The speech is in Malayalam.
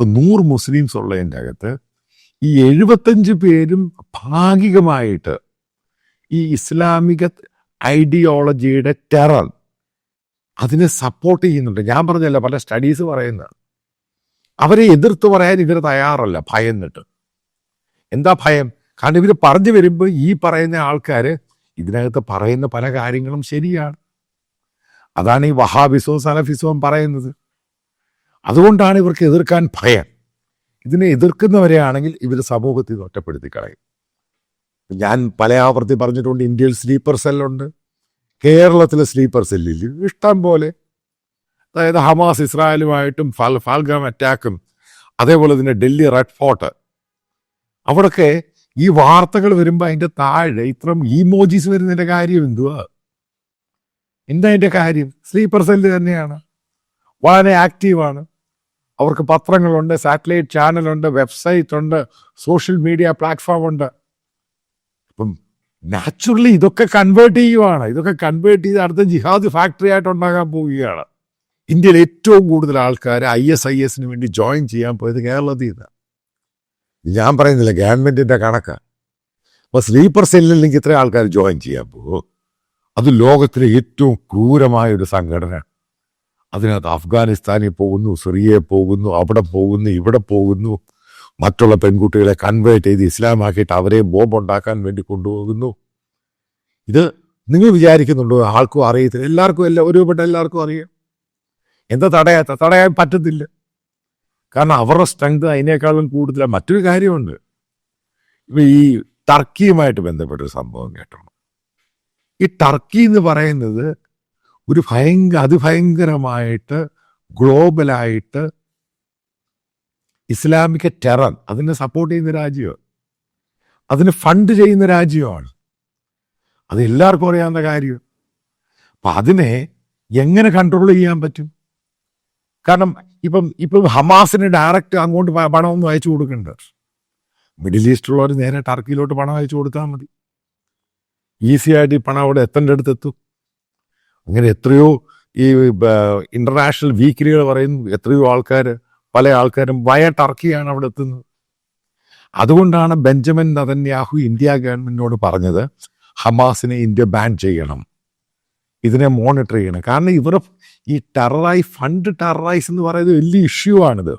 ഇപ്പം 100 മുസ്ലിംസ് ഉള്ളതിൻ്റെ അകത്ത് ഈ 75 പേരും ഭാഗികമായിട്ട് ഈ ഇസ്ലാമിക ഐഡിയോളജിയുടെ ടെറർ അതിനെ സപ്പോർട്ട് ചെയ്യുന്നുണ്ട്. ഞാൻ പറഞ്ഞല്ല, പല സ്റ്റഡീസ് പറയുന്നത് അവരെ എതിർത്ത് പറയാൻ ഇവർ തയ്യാറല്ല, ഭയന്നിട്ട്. എന്താ ഭയം? കാരണം ഇവർ പറഞ്ഞു വരുമ്പോൾ ഈ പറയുന്ന ആൾക്കാർ ഇതിനകത്ത് പറയുന്ന പല കാര്യങ്ങളും ശരിയാണ്. അതാണ് ഈ വഹാബിസവും സലഫിസവും പറയുന്നത്. അതുകൊണ്ടാണ് ഇവർക്ക് എതിർക്കാൻ ഭയം. ഇതിനെ എതിർക്കുന്നവരെയാണെങ്കിൽ ഇവർ സമൂഹത്തിൽ നിന്ന് ഒറ്റപ്പെടുത്തി കളയും. ഞാൻ പല ആവർത്തി പറഞ്ഞിട്ടുണ്ട്, ഇന്ത്യയിൽ സ്ലീപ്പർ സെല്ലുണ്ട്, കേരളത്തിലെ സ്ലീപ്പർ സെല്ലിൽ ഇഷ്ടം പോലെ. അതായത് ഹമാസ് ഇസ്രായേലുമായിട്ടും ഫാൽഗാം അറ്റാക്കും, അതേപോലെ തന്നെ ഡൽഹി റെഡ് ഫോർട്ട്, അവിടൊക്കെ ഈ വാർത്തകൾ വരുമ്പോൾ അതിൻ്റെ താഴെ ഇത്രയും ഇമോജീസ് വരുന്നതിൻ്റെ കാര്യം എന്തുവാ? എന്താ അതിൻ്റെ കാര്യം? സ്ലീപ്പർ സെല്ല് തന്നെയാണ്, വളരെ ആക്റ്റീവാണ്. അവർക്ക് പത്രങ്ങളുണ്ട്, സാറ്റലൈറ്റ് ചാനലുണ്ട്, വെബ്സൈറ്റ് ഉണ്ട്, സോഷ്യൽ മീഡിയ പ്ലാറ്റ്ഫോം ഉണ്ട്. അപ്പം നാച്ചുറലി ഇതൊക്കെ കൺവേർട്ട് ചെയ്യുവാണ്. ഇതൊക്കെ കൺവേർട്ട് ചെയ്ത് അടുത്ത ജിഹാദ് ഫാക്ടറി ആയിട്ട് ഉണ്ടാകാൻ പോവുകയാണ്. ഇന്ത്യയിൽ ഏറ്റവും കൂടുതൽ ആൾക്കാർ ISIS വേണ്ടി ജോയിൻ ചെയ്യാൻ പോയത് കേരളത്തിൽ നിന്നാണ്. ഞാൻ പറയുന്നില്ല, ഗവൺമെൻറ്റിൻ്റെ കണക്കാണ്. അപ്പോൾ സ്ലീപ്പർ സെല്ലിലേക്ക് ഇത്രയും ആൾക്കാർ ജോയിൻ ചെയ്യാൻ പോകും. അത് ലോകത്തിലെ ഏറ്റവും ക്രൂരമായൊരു സംഘടന. അതിനകത്ത് അഫ്ഗാനിസ്ഥാനിൽ പോകുന്നു, സിറിയയിൽ പോകുന്നു, അവിടെ പോകുന്നു, ഇവിടെ പോകുന്നു, മറ്റുള്ള പെൺകുട്ടികളെ കൺവേർട്ട് ചെയ്ത് ഇസ്ലാമാക്കിയിട്ട് അവരെ ബോംബുണ്ടാക്കാൻ വേണ്ടി കൊണ്ടുപോകുന്നു. ഇത് നിങ്ങൾ വിചാരിക്കുന്നുണ്ടോ ആൾക്കും അറിയത്തില്ല? എല്ലാവർക്കും ഒരുപെട്ട എല്ലാവർക്കും അറിയാം. എന്താ തടയാൻ പറ്റത്തില്ല. കാരണം അവരുടെ സ്ട്രെങ്ത് അതിനേക്കാളും കൂടുതലാണ്. മറ്റൊരു കാര്യമുണ്ട്, ഇപ്പം ഈ ടർക്കിയുമായിട്ട് ബന്ധപ്പെട്ടൊരു സംഭവം കേട്ടോ. ഈ ടർക്കി എന്ന് പറയുന്നത് ഒരു അതിഭയങ്കരമായിട്ട് ഗ്ലോബലായിട്ട് ഇസ്ലാമിക ടെറർ അതിനെ സപ്പോർട്ട് ചെയ്യുന്ന രാജ്യമാണ്, അതിന് ഫണ്ട് ചെയ്യുന്ന രാജ്യമാണ്. അത് എല്ലാവർക്കും അറിയാവുന്ന കാര്യം. അപ്പം അതിനെ എങ്ങനെ കൺട്രോൾ ചെയ്യാൻ പറ്റും? കാരണം ഇപ്പം ഹമാസിന് ഡയറക്റ്റ് അങ്ങോട്ട് പണമൊന്നും അയച്ചു കൊടുക്കണ്ട. മിഡിൽ ഈസ്റ്റിലുള്ളവർ നേരെ ടർക്കിയിലോട്ട് പണം അയച്ചു കൊടുത്താൽ മതി. ഈസി ആയിട്ട് ഈ പണം അവിടെ എത്തേണ്ടടുത്തെത്തും. അങ്ങനെ എത്രയോ ഈ ഇൻ്റർനാഷണൽ വീക്കിലികൾ പറയുന്നു, എത്രയോ പല ആൾക്കാരും വയ ടർക്കിയാണ് അവിടെ എത്തുന്നത്. അതുകൊണ്ടാണ് ബെഞ്ചമിൻ നെതന്യാഹു ഇന്ത്യ ഗവൺമെൻറ്റിനോട് പറഞ്ഞത് ഹമാസിനെ ഇന്ത്യ ബാൻ ചെയ്യണം, ഇതിനെ മോണിറ്റർ ചെയ്യണം. കാരണം ഇവർ ഈ ഫണ്ട് ടെററൈസ് എന്ന് പറയുന്നത് വലിയ ഇഷ്യൂ ആണിത്.